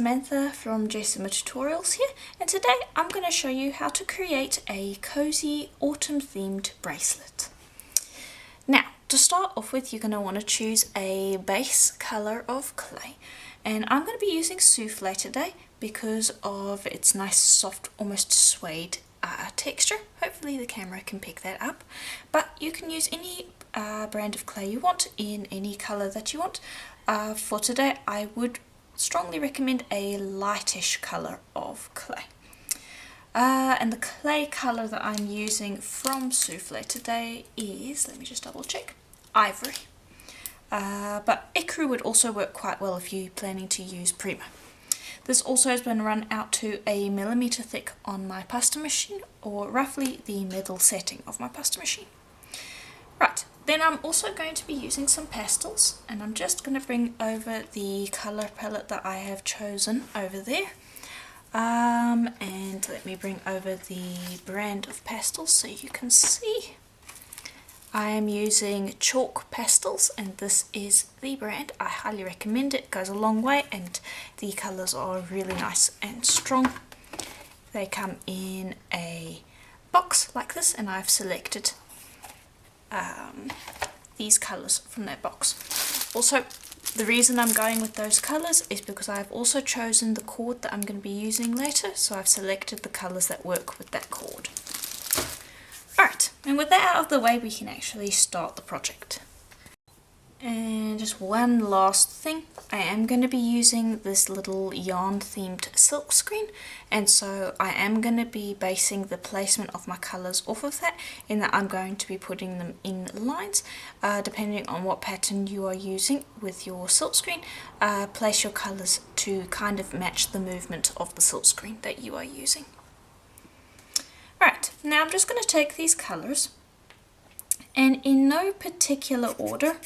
Samantha from Jessima Tutorials here, and today I'm going to show you how to create a cozy autumn themed bracelet. Now, to start off with, you're going to want to choose a base colour of clay, and I'm going to be using souffle today because of its nice soft, almost suede texture. Hopefully the camera can pick that up, but you can use any brand of clay you want in any colour that you want. For today I would strongly recommend a lightish colour of clay. And the clay colour that I'm using from souffle today is, let me just double check, ivory. But ecru would also work quite well if you're planning to use primer. This also has been run out to a millimetre thick on my pasta machine, or roughly the middle setting of my pasta machine. Right, then I'm also going to be using some pastels, and I'm just going to bring over the colour palette that I have chosen over there. And let me bring over the brand of pastels so you can see. I am using Chalk Pastels, and this is the brand. I highly recommend it. It goes a long way and the colours are really nice and strong. They come in a box like this, and I've selected these colours from that box. Also, the reason I'm going with those colours is because I've also chosen the cord that I'm going to be using later, so I've selected the colours that work with that cord. Alright, and with that out of the way, we can actually start the project. And just one last thing, I am going to be using this little yarn themed silk screen, and so I am going to be basing the placement of my colours off of that, in that I'm going to be putting them in lines. Depending on what pattern you are using with your silk screen, place your colours to kind of match the movement of the silk screen that you are using. Alright, now I'm just going to take these colours, and in no particular order,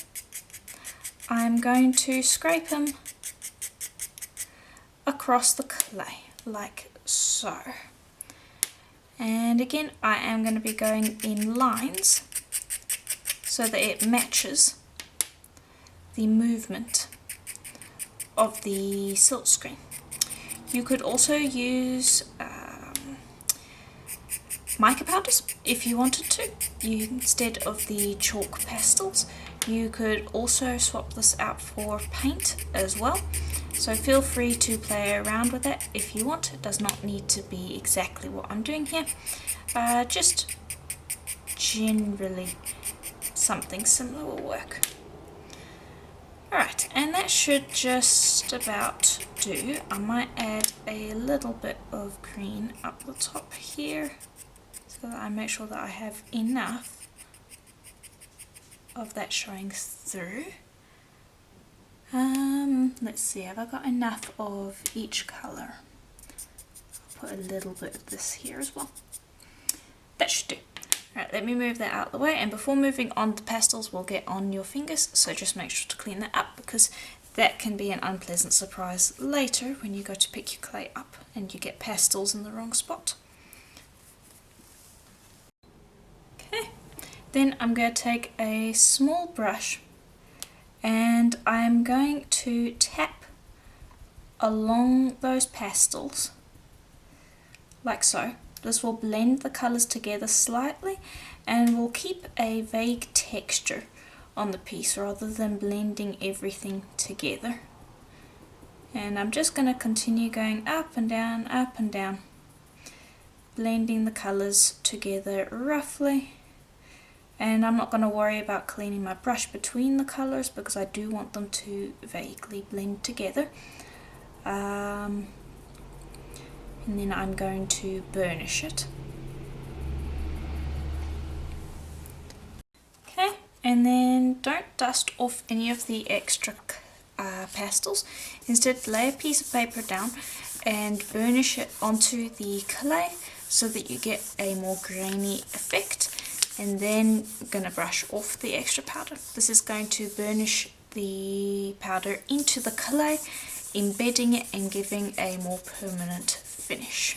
I'm going to scrape them across the clay, like so. And again, I am going to be going in lines so that it matches the movement of the silk screen. You could also use mica powders if you wanted to, instead of the chalk pastels. You could also swap this out for paint as well, so feel free to play around with that if you want. It does not need to be exactly what I'm doing here, just generally something similar will work. Alright, and that should just about do. I might add a little bit of green up the top here so that I make sure that I have enough of that showing through. Let's see, have I got enough of each colour? I'll put a little bit of this here as well. That should do. Alright, let me move that out of the way, and before moving on to pastels, we'll get on your fingers, so just make sure to clean that up, because that can be an unpleasant surprise later when you go to pick your clay up and you get pastels in the wrong spot. Okay. Then I'm going to take a small brush, and I'm going to tap along those pastels like so. This will blend the colours together slightly and will keep a vague texture on the piece rather than blending everything together. And I'm just going to continue going up and down, blending the colours together roughly. And I'm not going to worry about cleaning my brush between the colours because I do want them to vaguely blend together. And then I'm going to burnish it. Okay, and then don't dust off any of the extra pastels. Instead, lay a piece of paper down and burnish it onto the clay so that you get a more grainy effect. And then I'm going to brush off the extra powder. This is going to burnish the powder into the clay, embedding it and giving a more permanent finish.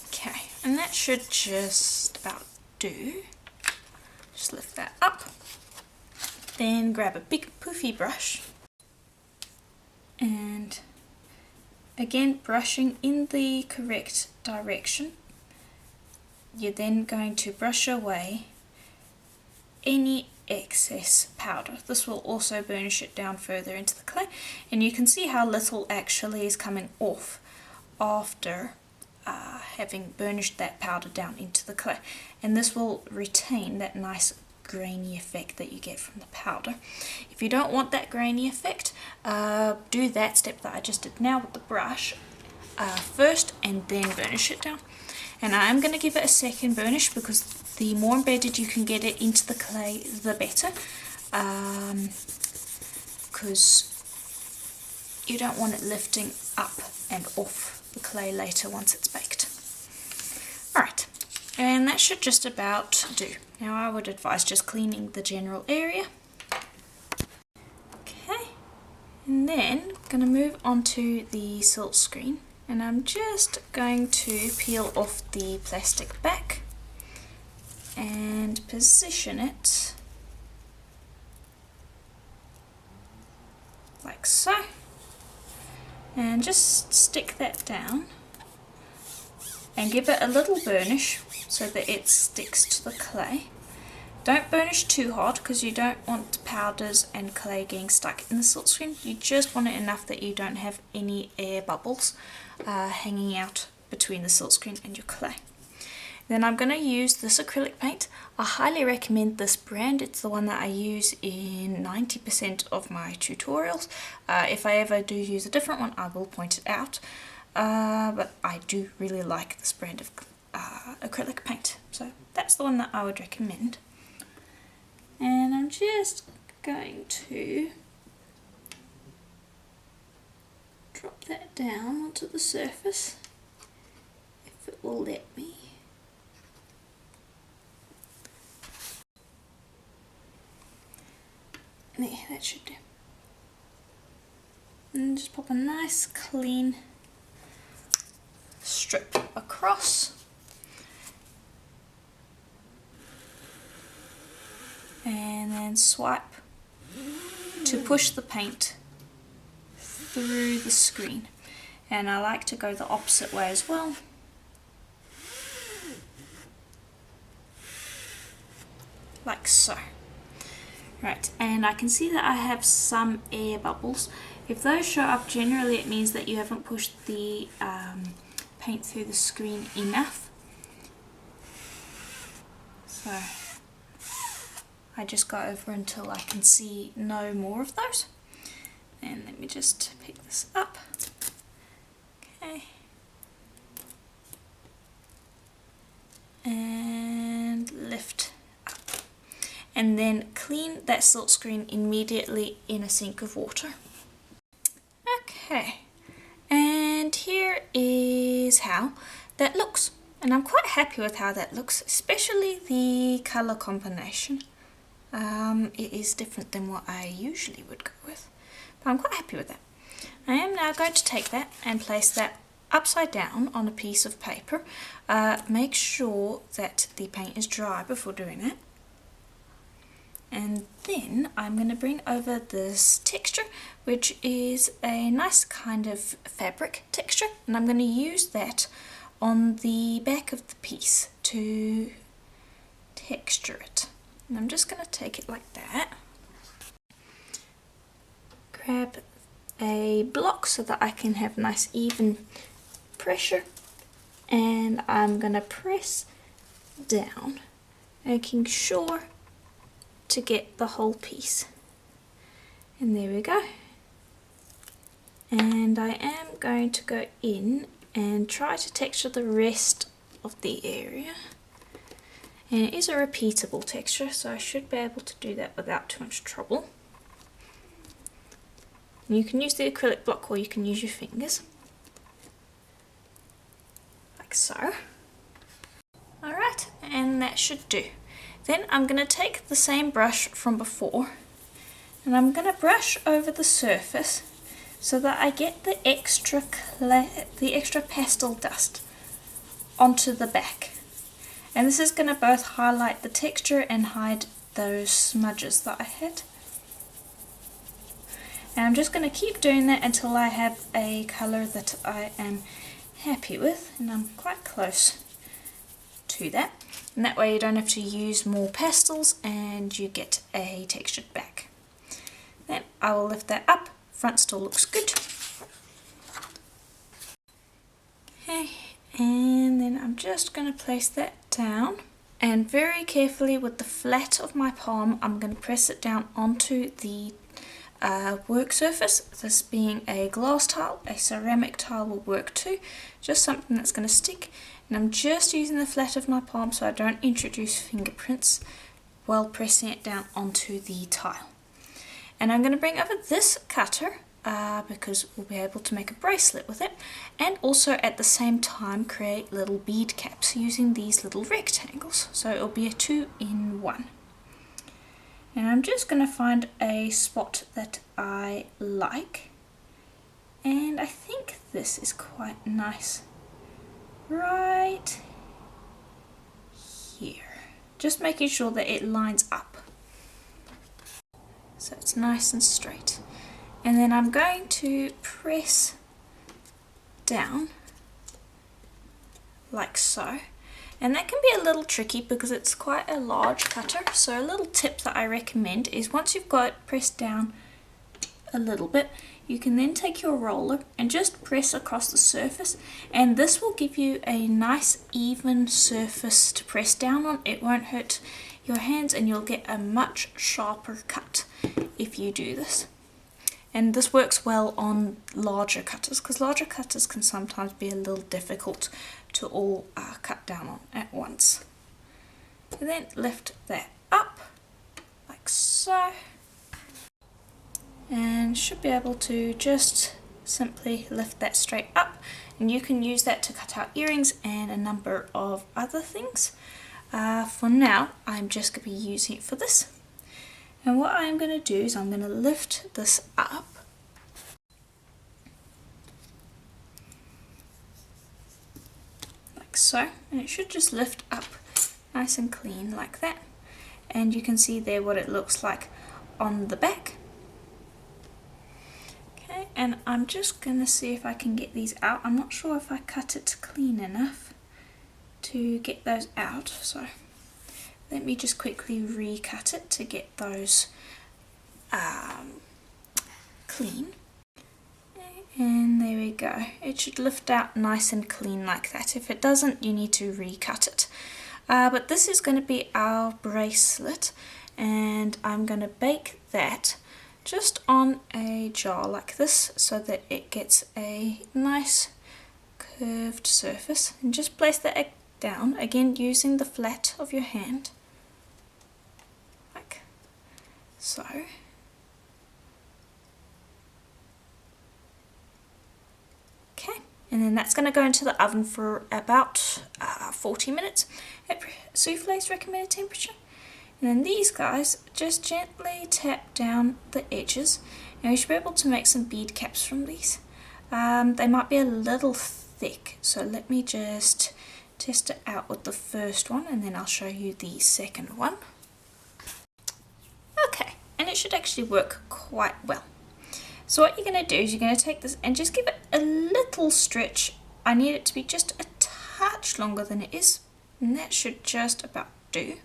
Okay, and that should just about do. Just lift that up. Then grab a big poofy brush And again, brushing in the correct direction, you're then going to brush away any excess powder. This will also burnish it down further into the clay, and you can see how little actually is coming off after having burnished that powder down into the clay, and this will retain that nice grainy effect that you get from the powder. If you don't want that grainy effect, do that step that I just did now with the brush first and then burnish it down. And I am going to give it a second burnish because the more embedded you can get it into the clay, the better, because you don't want it lifting up and off the clay later once it's baked. Alright, and that should just about do. Now I would advise just cleaning the general area. Okay, and then I'm going to move on to the silk screen, and I'm just going to peel off the plastic back and position it like so, and just stick that down and give it a little burnish so that it sticks to the clay. Don't burnish too hard because you don't want powders and clay getting stuck in the silk screen. You just want it enough that you don't have any air bubbles hanging out between the silk screen and your clay. Then I'm going to use this acrylic paint. I highly recommend this brand. It's the one that I use in 90% of my tutorials. If I ever do use a different one, I will point it out. But I do really like this brand of acrylic paint. So that's the one that I would recommend. And I'm just going to drop that down onto the surface, if it will let me. There, that should do. And just pop a nice clean strip across. And then swipe to push the paint through the screen. And I like to go the opposite way as well. Like so. Right, and I can see that I have some air bubbles. If those show up, generally it means that you haven't pushed the paint through the screen enough. So I just go over until I can see no more of those. And let me just pick this up. Okay. And lift up. And then clean that silk screen immediately in a sink of water. Okay. And here is how that looks. And I'm quite happy with how that looks, especially the colour combination. It is different than what I usually would go with, but I'm quite happy with that. I am now going to take that and place that upside down on a piece of paper. Make sure that the paint is dry before doing that. And then I'm going to bring over this texture, which is a nice kind of fabric texture, and I'm going to use that on the back of the piece to texture it. And I'm just going to take it like that. Grab a block so that I can have nice even pressure, and I'm going to press down, making sure to get the whole piece. And there we go. And I am going to go in and try to texture the rest of the area. And it is a repeatable texture, so I should be able to do that without too much trouble. And you can use the acrylic block or you can use your fingers. Like so. Alright, and that should do. Then I'm going to take the same brush from before and I'm going to brush over the surface so that I get the extra pastel dust onto the back. And this is going to both highlight the texture and hide those smudges that I had. And I'm just going to keep doing that until I have a colour that I am happy with, and I'm quite close to that. And that way you don't have to use more pastels and you get a textured back. Then I will lift that up. Front still looks good. Okay, and then I'm just going to place that down, and very carefully with the flat of my palm I'm going to press it down onto the work surface. This being a glass tile, a ceramic tile will work too, just something that's going to stick. And I'm just using the flat of my palm so I don't introduce fingerprints while pressing it down onto the tile. And I'm going to bring over this cutter because we'll be able to make a bracelet with it, and also at the same time create little bead caps using these little rectangles. So it'll be a 2-in-1. And I'm just going to find a spot that I like, and I think this is quite nice right here, just making sure that it lines up so it's nice and straight. And then I'm going to press down like so. And that can be a little tricky because it's quite a large cutter, so a little tip that I recommend is once you've got it pressed down a little bit, you can then take your roller and just press across the surface, and this will give you a nice even surface to press down on. It won't hurt your hands and you'll get a much sharper cut if you do this. And this works well on larger cutters because larger cutters can sometimes be a little difficult to all cut down on at once. And then lift that up like so, and should be able to just simply lift that straight up, and you can use that to cut out earrings and a number of other things. For now I'm just going to be using it for this. And what I'm going to do is I'm going to lift this up like so, and it should just lift up nice and clean like that. And you can see there what it looks like on the back. Okay, and I'm just going to see if I can get these out. I'm not sure if I cut it clean enough to get those out, so let me just quickly recut it to get those clean. And there we go. It should lift out nice and clean like that. If it doesn't, you need to recut it. But this is going to be our bracelet, and I'm going to bake that just on a jar like this so that it gets a nice curved surface. And just place the egg down, again using the flat of your hand, like so. Okay, and then that's going to go into the oven for about 40 minutes at souffle's recommended temperature. And then these guys, just gently tap down the edges, and we should be able to make some bead caps from these. They might be a little thick, so let me just test it out with the first one and then I'll show you the second one. Okay, and it should actually work quite well. So what you're going to do is you're going to take this and just give it a little stretch. I need it to be just a touch longer than it is, and that should just about do.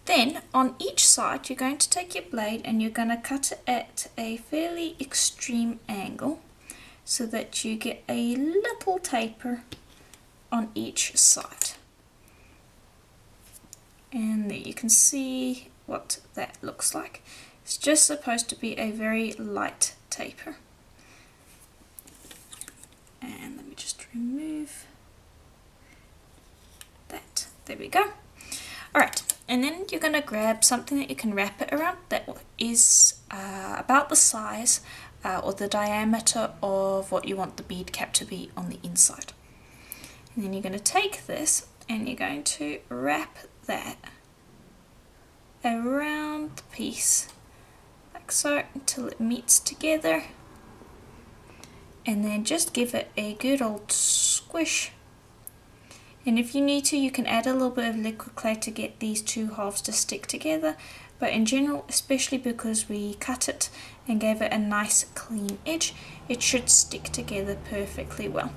Then on each side you're going to take your blade and you're going to cut it at a fairly extreme angle so that you get a little taper on each side. And there you can see what that looks like. It's just supposed to be a very light taper. And let me just remove that. There we go. Alright, and then you're going to grab something that you can wrap it around that is about the size or the diameter of what you want the bead cap to be on the inside. And then you're going to take this and you're going to wrap that around the piece like so until it meets together, and then just give it a good old squish. And if you need to, you can add a little bit of liquid clay to get these two halves to stick together, but in general, especially because we cut it and gave it a nice clean edge, it should stick together perfectly well.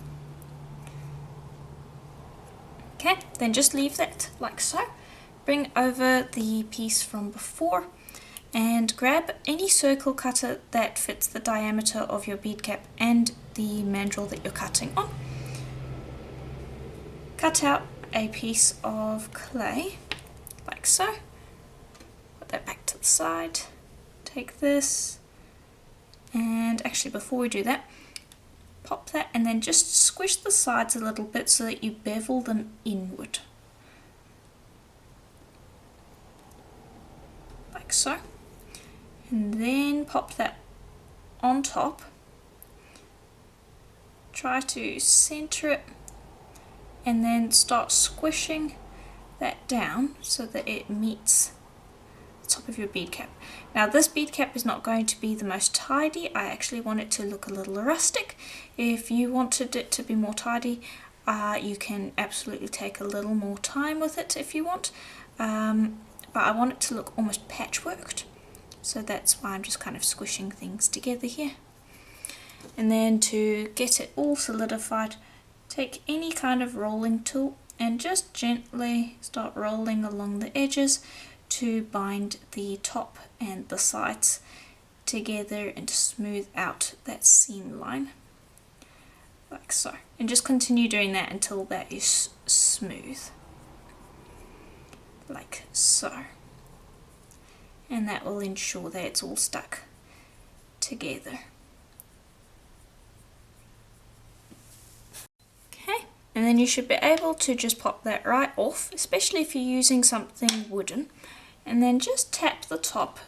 Okay, then just leave that like so. Bring over the piece from before and grab any circle cutter that fits the diameter of your bead cap and the mandrel that you're cutting on. Cut out a piece of clay like so. Put that back to the side. Take this, and actually before we do that, pop that and then just squish the sides a little bit so that you bevel them inward. Like so. And then pop that on top. Try to center it and then start squishing that down so that it meets the top of your bead cap. Now this bead cap is not going to be the most tidy. I actually want it to look a little rustic. If you wanted it to be more tidy, you can absolutely take a little more time with it if you want, but I want it to look almost patchworked. So that's why I'm just kind of squishing things together here. And then to get it all solidified, take any kind of rolling tool and just gently start rolling along the edges to bind the top and the sides together and to smooth out that seam line. Like so. And just continue doing that until that is smooth. Like so. And that will ensure that it's all stuck together. Okay, and then you should be able to just pop that right off, especially if you're using something wooden, and then just tap the top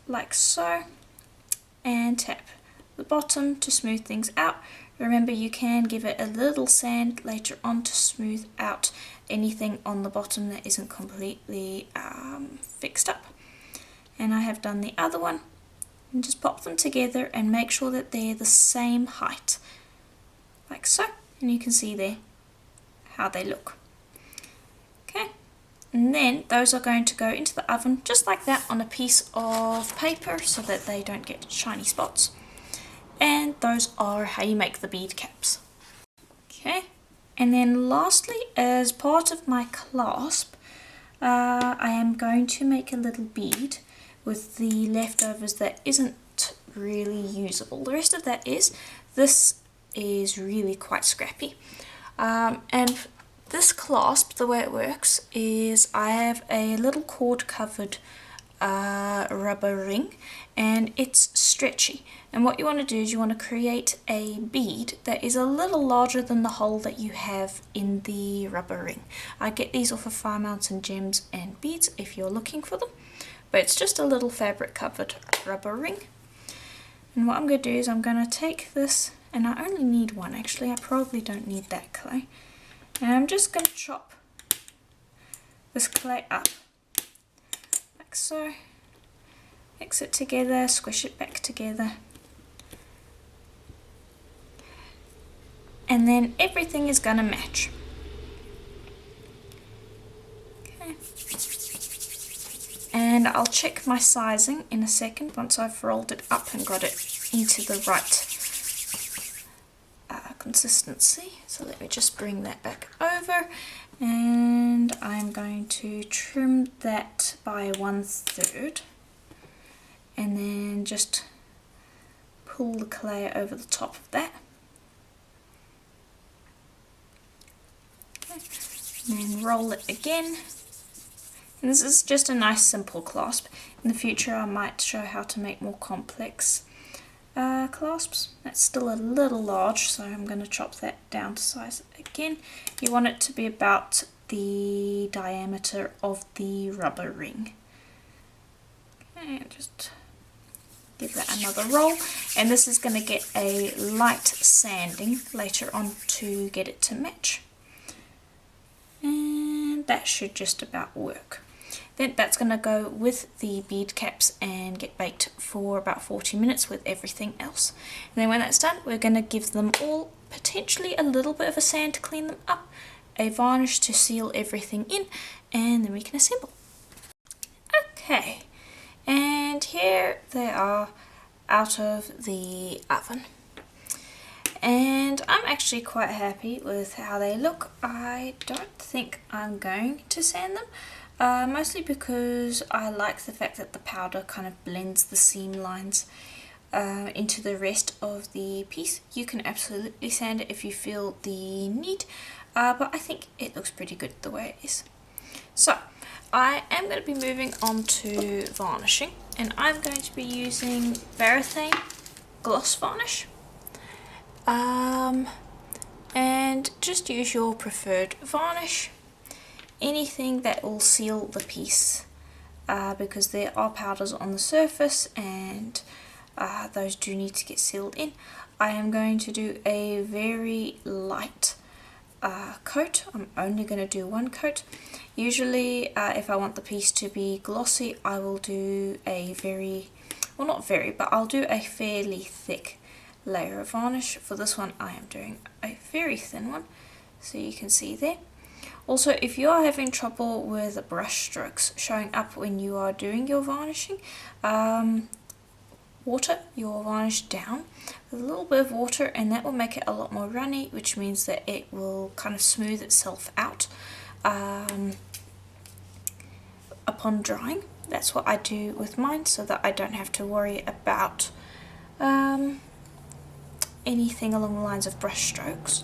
like so, and tap the bottom to smooth things out. Remember, you can give it a little sand later on to smooth out anything on the bottom that isn't completely fixed up. And I have done the other one, and just pop them together and make sure that they're the same height, like so, and you can see there how they look. Okay, and then those are going to go into the oven just like that on a piece of paper so that they don't get shiny spots. And those are how you make the bead caps. Okay, and then lastly, as part of my clasp, I am going to make a little bead with the leftovers that isn't really usable. The rest of that is. This is really quite scrappy. And this clasp, the way it works is I have a little cord covered rubber ring, and it's stretchy. And what you want to do is you want to create a bead that is a little larger than the hole that you have in the rubber ring. I get these off of Fine Mountain Gems and Beads if you're looking for them. But it's just a little fabric covered rubber ring. And what I'm going to do is I'm going to take this, and I only need one actually, I probably don't need that clay. And I'm just going to chop this clay up, like so. Mix it together, squish it back together. And then everything is going to match. Okay. And I'll check my sizing in a second once I've rolled it up and got it into the right consistency. So let me just bring that back over, and I'm going to trim that by 1/3 and then just pull the clay over the top of that. Okay. And then roll it again. And this is just a nice simple clasp. In the future I might show how to make more complex clasps. That's still a little large, so I'm going to chop that down to size again. You want it to be about the diameter of the rubber ring. Okay, and just give that another roll. And this is going to get a light sanding later on to get it to match. And that should just about work. Then that's going to go with the bead caps and get baked for about 40 minutes with everything else. And then when that's done, we're going to give them all potentially a little bit of a sand to clean them up, a varnish to seal everything in, and then we can assemble. Okay, here they are out of the oven. And I'm actually quite happy with how they look. I don't think I'm going to sand them, mostly because I like the fact that the powder kind of blends the seam lines into the rest of the piece. You can absolutely sand it if you feel the need, but I think it looks pretty good the way it is. So I am going to be moving on to varnishing, and I'm going to be using Varnishing gloss varnish. And just use your preferred varnish, anything that will seal the piece, because there are powders on the surface and those do need to get sealed in. I am going to do a very light coat. I'm only going to do one coat. Usually if I want the piece to be glossy, I will do a I'll do a fairly thick layer of varnish. For this one I am doing a very thin one, so you can see there. Also, if you are having trouble with brush strokes showing up when you are doing your varnishing, water your varnish down with a little bit of water, and that will make it a lot more runny, which means that it will kind of smooth itself out upon drying. That's what I do with mine, so that I don't have to worry about anything along the lines of brush strokes.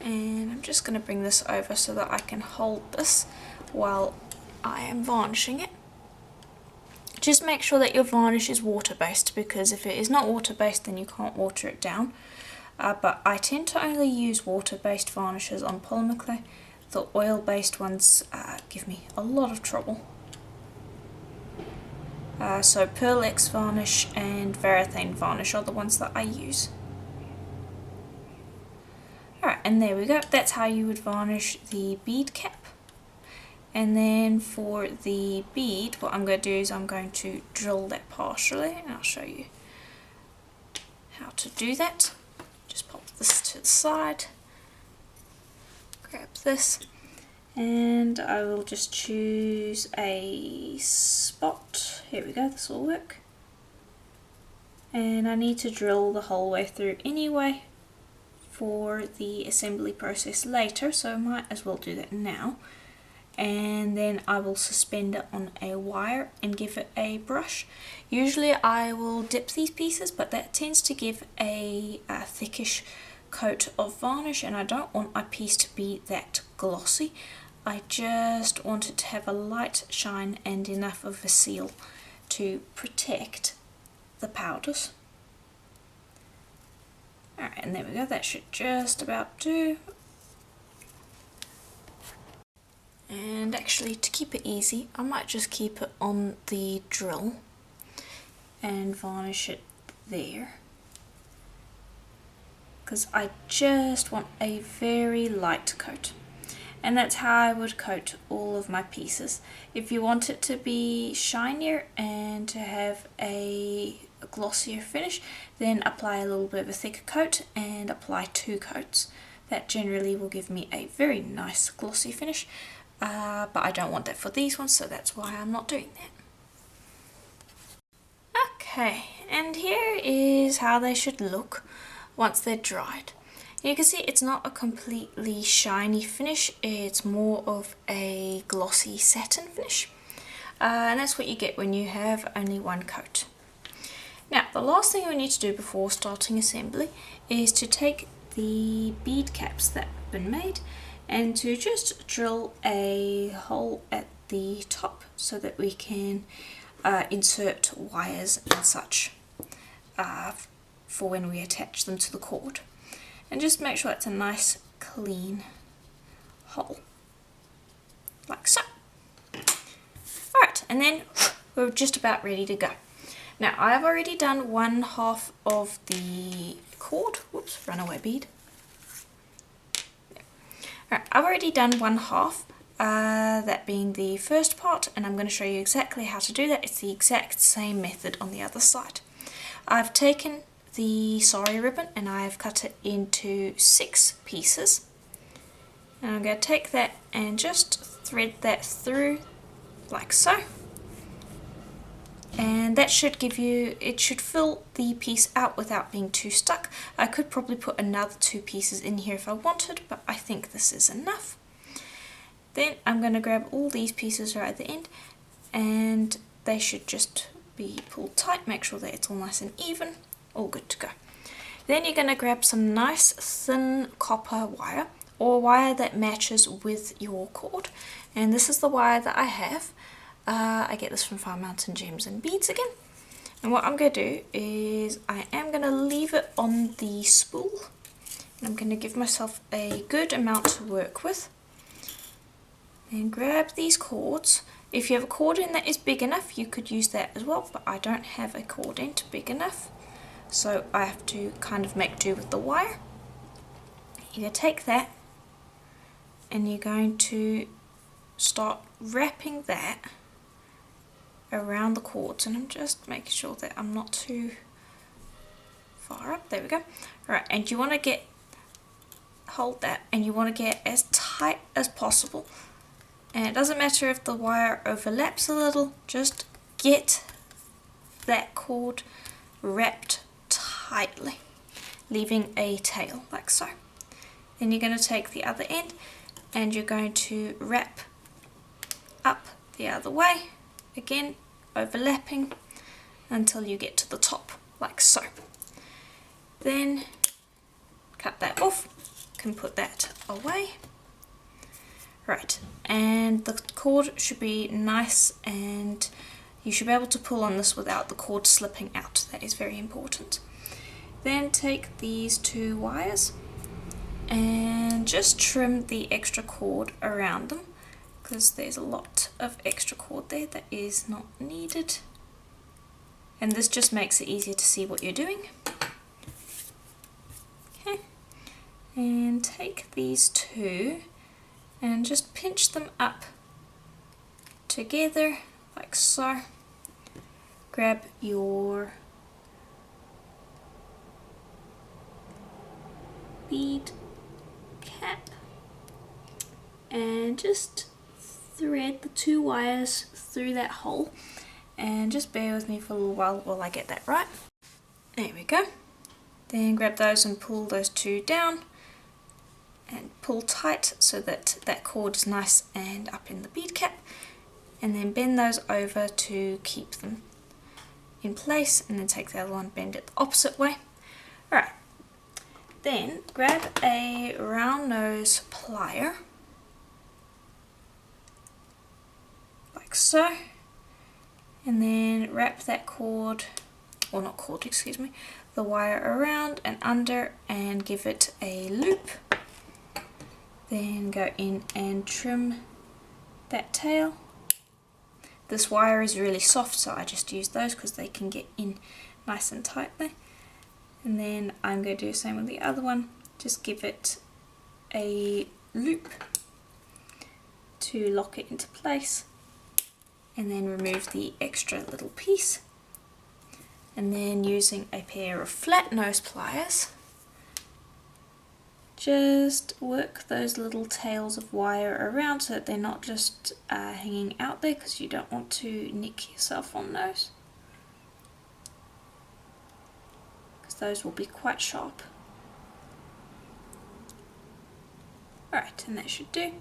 And I'm just going to bring this over so that I can hold this while I am varnishing it. Just make sure that your varnish is water-based, because if it is not water-based then you can't water it down. But I tend to only use water-based varnishes on polymer clay. The oil-based ones give me a lot of trouble. So Pearl X varnish and Varnishing varnish are the ones that I use. Alright, and there we go. That's how you would varnish the bead cap. And then for the bead, what I'm going to do is I'm going to drill that partially, and I'll show you how to do that. Just pop this to the side, grab this, and I will just choose a spot. Here we go, this will work. And I need to drill the whole way through anyway for the assembly process later, so I might as well do that now. And then I will suspend it on a wire and give it a brush. Usually I will dip these pieces, but that tends to give a thickish coat of varnish, and I don't want my piece to be that glossy. I just want it to have a light shine and enough of a seal to protect the powders. Alright, and there we go, that should just about do. And actually, to keep it easy, I might just keep it on the drill and varnish it there, because I just want a very light coat. And that's how I would coat all of my pieces. If you want it to be shinier and to have a glossier finish, then apply a little bit of a thicker coat and apply 2 coats. That generally will give me a very nice glossy finish, but I don't want that for these ones, so that's why I'm not doing that. Okay, and here is how they should look once they're dried. You can see it's not a completely shiny finish, it's more of a glossy satin finish. And that's what you get when you have only one coat. Now, the last thing we need to do before starting assembly is to take the bead caps that have been made and to just drill a hole at the top so that we can insert wires and such for when we attach them to the cord. And just make sure it's a nice clean hole, like so. Alright, and then we're just about ready to go. Now, I've already done 1/2 of the cord. Whoops, runaway bead. Alright, I've already done 1/2, that being the first part, and I'm going to show you exactly how to do that. It's the exact same method on the other side. I've taken the sari ribbon and I've cut it into 6 pieces. And I'm going to take that and just thread that through like so. and that should give you, it should fill the piece out without being too stuck. I could probably put another 2 pieces in here if I wanted, but I think this is enough. Then I'm going to grab all these pieces right at the end, and they should just be pulled tight. Make sure that it's all nice and even, all good to go. Then you're going to grab some nice thin copper wire, or wire that matches with your cord, and this is the wire that I have. I get this from Farm Mountain Gems and Beads again. And what I'm going to do is I am going to leave it on the spool, and I'm going to give myself a good amount to work with. And grab these cords. If you have a cord end that is big enough, you could use that as well, but I don't have a cord end big enough, so I have to kind of make do with the wire. You're going to take that and you're going to start wrapping that around the cords, and I'm just making sure that I'm not too far up. There we go. Alright, and you want to hold that, and you want to get as tight as possible. And it doesn't matter if the wire overlaps a little, just get that cord wrapped tightly, leaving a tail like so. Then you're going to take the other end and you're going to wrap up the other way, again overlapping until you get to the top like so. Then cut that off, can put that away. Right, and the cord should be nice, and you should be able to pull on this without the cord slipping out. That is very important. Then take these 2 wires and just trim the extra cord around them, because there's a lot of extra cord there that is not needed, and this just makes it easier to see what you're doing. Okay, and take these 2 and just pinch them up together like so. Grab your bead cap and just thread the 2 wires through that hole, and just bear with me for a little while I get that right. There we go. Then grab those and pull those 2 down and pull tight so that that cord is nice and up in the bead cap, and then bend those over to keep them in place, and then take the other one, bend it the opposite way. Alright, then grab a round nose plier like so, and then wrap that cord, or not cord, excuse me, the wire around and under and give it a loop. Then go in and trim that tail. This wire is really soft, so I just use those because they can get in nice and tightly. And then I'm going to do the same with the other one. Just give it a loop to lock it into place, and then remove the extra little piece. And then using a pair of flat nose pliers, just work those little tails of wire around so that they're not just hanging out there, because you don't want to nick yourself on those, because those will be quite sharp. Alright, and that should do.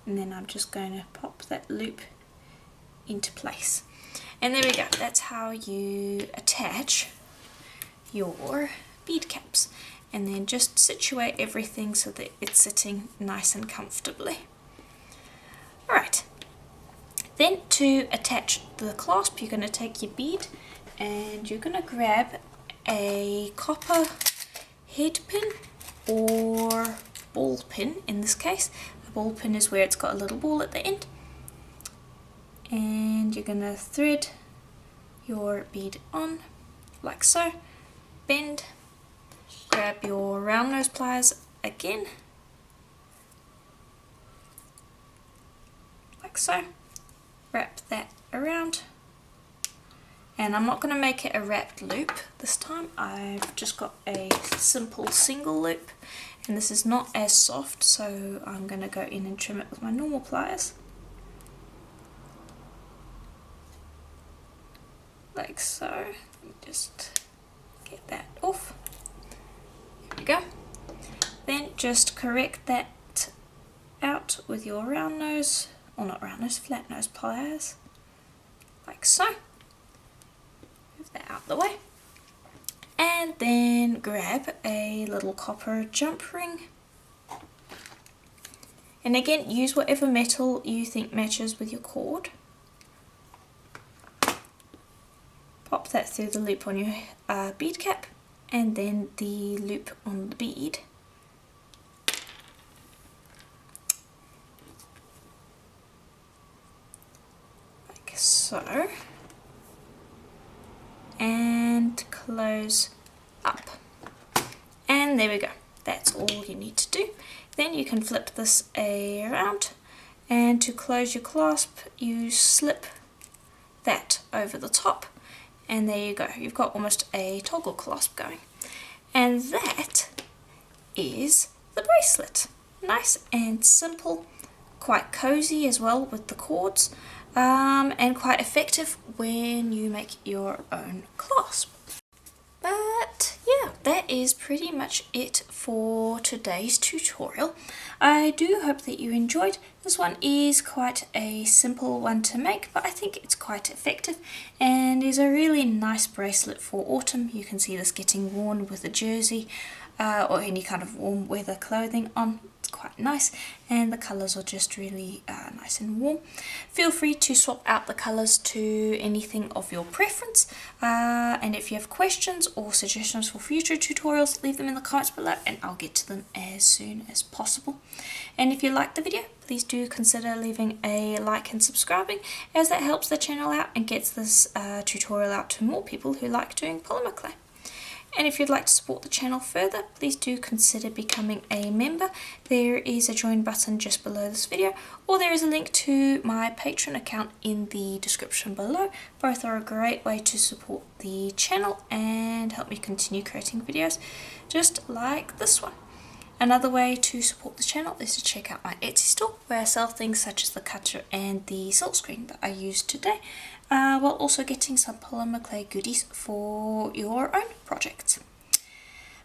And then I'm just going to pop that loop into place. And there we go, that's how you attach your bead caps. And then just situate everything so that it's sitting nice and comfortably. Alright, then to attach the clasp, you're going to take your bead and you're going to grab a copper head pin or ball pin in this case. The ball pin is where it's got a little ball at the end. And you're going to thread your bead on like so, bend, grab your round nose pliers again, like so, wrap that around, and I'm not going to make it a wrapped loop this time. I've just got a simple single loop, and this is not as soft, so I'm going to go in and trim it with my normal pliers. like so. Let me just get that off. There we go. Then just correct that out with your round nose, or not round nose, flat nose pliers, like so. Move that out the way. And then grab a little copper jump ring. And again, use whatever metal you think matches with your cord. Pop that through the loop on your bead cap, and then the loop on the bead. Like so. And close up. And there we go. That's all you need to do. Then you can flip this around, and to close your clasp you slip that over the top, and there you go. You've got almost a toggle clasp going. And that is the bracelet. Nice and simple, quite cozy as well with the cords, and quite effective when you make your own clasp. But yeah, that is pretty much it for today's tutorial. I do hope that you enjoyed. This one is quite a simple one to make, but I think it's quite effective and is a really nice bracelet for autumn. You can see this getting worn with a jersey or any kind of warm weather clothing on. It's quite nice, and the colours are just really nice and warm. Feel free to swap out the colours to anything of your preference, and if you have questions or suggestions for future tutorials, leave them in the comments below and I'll get to them as soon as possible. And if you liked the video, please do consider leaving a like and subscribing, as that helps the channel out and gets this tutorial out to more people who like doing polymer clay. And if you'd like to support the channel further, please do consider becoming a member. There is a join button just below this video, or there is a link to my Patreon account in the description below. Both are a great way to support the channel and help me continue creating videos just like this one. Another way to support the channel is to check out my Etsy store, where I sell things such as the cutter and the silkscreen that I used today, while also getting some polymer clay goodies for your own projects.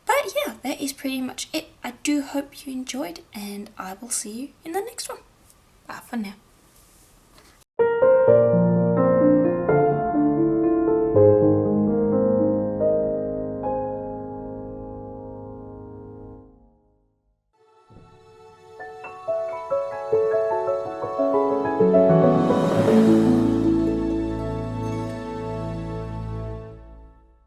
But yeah, that is pretty much it. I do hope you enjoyed, and I will see you in the next one. Bye for now.